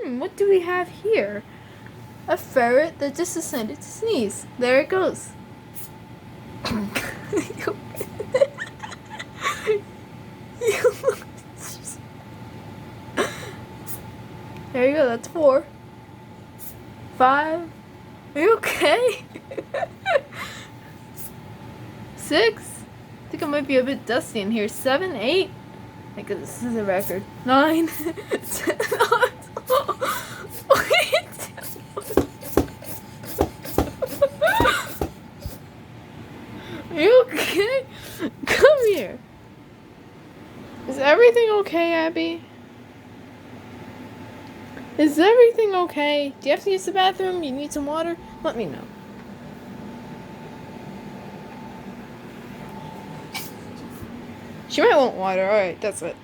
What do we have here? A ferret that just decided to sneeze. There it goes. There you go, that's 4. 5. Are you okay? 6. I think it might be a bit dusty in here. 7, 8. I guess this is a record. 9. 10. Are you okay? Come here. Is everything okay, Abby? Is everything okay? Do you have to use the bathroom? You need some water? Let me know. She might want water. Alright, that's it.